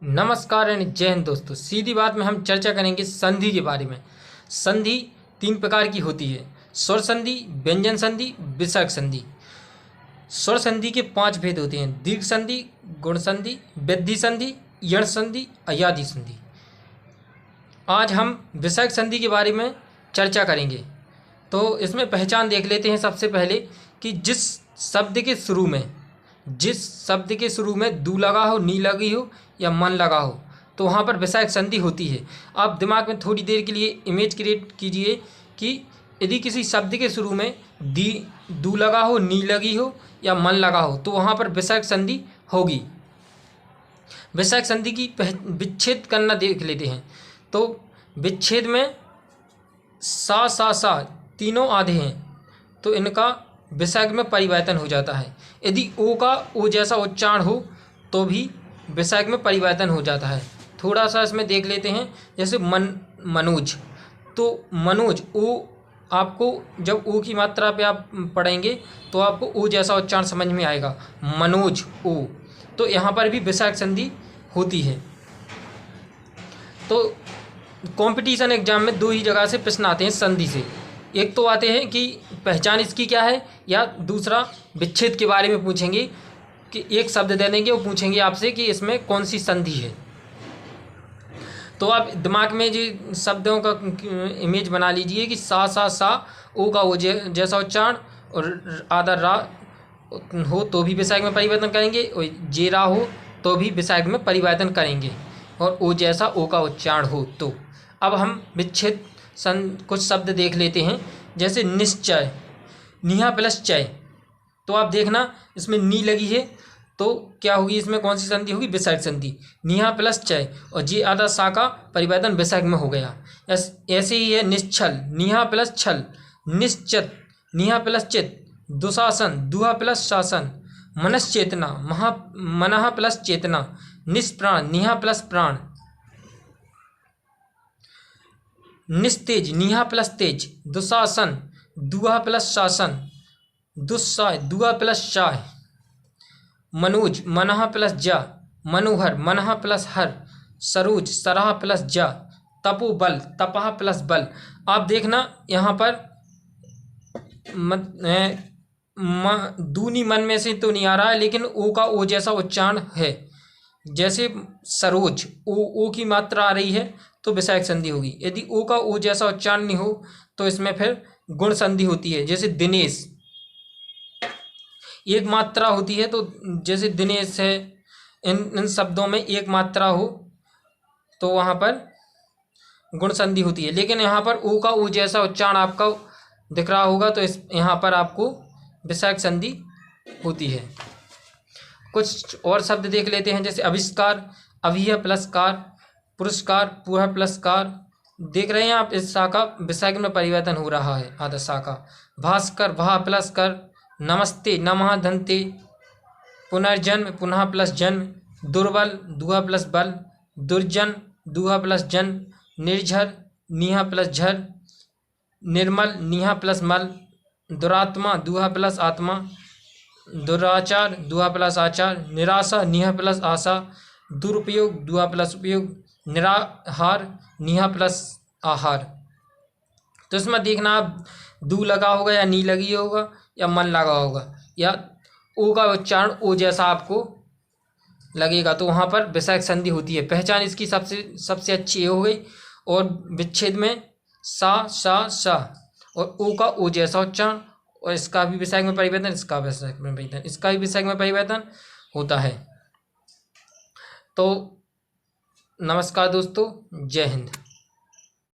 नमस्कार एंड जय हिंद दोस्तों। सीधी बात में हम चर्चा करेंगे संधि के बारे में। संधि तीन प्रकार की होती है: स्वर संधि, व्यंजन संधि, विसर्ग संधि। स्वर संधि के 5 भेद होते हैं: दीर्घ संधि, गुण संधि, वृद्धि संधि, यण संधि, अयादि संधि। आज हम विसर्ग संधि के बारे में चर्चा करेंगे। तो इसमें पहचान देख लेते हैं सबसे पहले कि जिस शब्द के शुरू में दू लगा हो, नी लगी हो या मन लगा हो तो वहाँ पर विसर्ग संधि होती है। आप दिमाग में थोड़ी देर के लिए इमेज क्रिएट कीजिए कि यदि किसी शब्द के शुरू में दू लगा हो, नी लगी हो या मन लगा हो तो वहाँ पर विसर्ग संधि होगी। विसर्ग संधि की विच्छेद करना देख लेते हैं। तो विच्छेद में सा तीनों आधे हैं तो इनका विसर्ग में परिवर्तन हो जाता है। यदि ओ का ओ जैसा उच्चारण हो तो भी विसर्ग में परिवर्तन हो जाता है। थोड़ा सा इसमें देख लेते हैं, जैसे मनोज। तो मनोज ओ, आपको जब ओ की मात्रा पे आप पढ़ेंगे तो आपको ओ जैसा उच्चारण समझ में आएगा, मनोज ओ। तो यहाँ पर भी विसर्ग संधि होती है। तो कंपटीशन एग्जाम में 2 ही जगह से प्रश्न आते हैं संधि से। एक तो आते हैं कि पहचान इसकी क्या है, या दूसरा विच्छेद के बारे में पूछेंगे कि एक शब्द दे देंगे, वो पूछेंगे आपसे कि इसमें कौन सी संधि है। तो आप दिमाग में जो शब्दों का इमेज बना लीजिए कि सा ओ का ओ जैसा उच्चारण, और आधा रा हो तो भी विसर्ग में परिवर्तन करेंगे, और जेरा हो तो भी विसर्ग में परिवर्तन करेंगे, और ओ जैसा ओ का उच्चारण हो तो। अब हम विच्छेद कुछ शब्द देख लेते हैं, जैसे निश्चय, निहा प्लस चय। तो आप देखना इसमें नी लगी है तो क्या होगी, इसमें कौन सी संधि होगी, विसर्ग संधि। निहा प्लस चय और जे आधा सा का परिवर्तन विसर्ग में हो गया। ऐसे ही है निश्चल, निहा प्लस छल, निश्चित, निहा प्लस चित, दुशासन, दुहा प्लस शासन, मनश्चेतना, मनः प्लस चेतना, निष्प्राण, निहा प्लस प्राण, निस्तेज, निहा प्लस तेज, दुशासन, दुहा प्लस शासन, दुस्साय, दुआ प्लस शाय, मनोज, मनः प्लस जा, मनोहर, मनः प्लस हर, सरोज, सरह प्लस जा, तपोबल, तपह प्लस बल। आप देखना यहाँ पर दूनी मन में से तो नहीं आ रहा है, लेकिन ओ का ओ जैसा उच्चारण है। जैसे सरोज, ओ की मात्रा आ रही है तो विसर्ग संधि होगी। यदि ओ का ओ जैसा उच्चारण नहीं हो तो इसमें फिर गुण संधि होती है। जैसे दिनेश, एक मात्रा होती है, तो जैसे दिनेश है, इन शब्दों में एक मात्रा हो तो वहाँ पर गुण संधि होती है। लेकिन यहाँ पर ओ का ओ जैसा उच्चारण आपका दिख रहा होगा तो यहाँ पर आपको विसर्ग संधि होती है। कुछ और शब्द देख लेते हैं, जैसे आविष्कार, अभिय प्लस कार, पुरस्कार, पुह प्लस कार। देख रहे हैं आप, इस सा का विसर्ग में परिवर्तन हो रहा है, आधा सा का। भास्कर, भा प्लस कर, नमस्ते, नमः धनते, पुनर्जन्म, पुनः प्लस जन्म, दुर्बल, दुहा प्लस बल, दुर्जन, दुहा प्लस जन, निर्झर, निहा प्लस झर, निर्मल, निहा प्लस मल, दुरात्मा, दुहा प्लस आत्मा, दुराचार, दुहा प्लस आचार, निराशा, निहा प्लस आशा, दुरुपयोग, दुहा प्लस उपयोग, निराहार, निहा प्लस आहार। तो इसमें देखना आप दू लगा होगा या नी लगी होगा या मन लगा होगा, या ओ का उच्चारण ओ जैसा आपको लगेगा तो वहाँ पर विसर्ग संधि होती है। पहचान इसकी सबसे अच्छी ये हो गई। और विच्छेद में सा और ओ का ओ जैसा उच्चारण, और इसका भी विसर्ग में परिवर्तन, इसका भी विसर्ग में परिवर्तन होता है। तो नमस्कार दोस्तों, जय हिंद।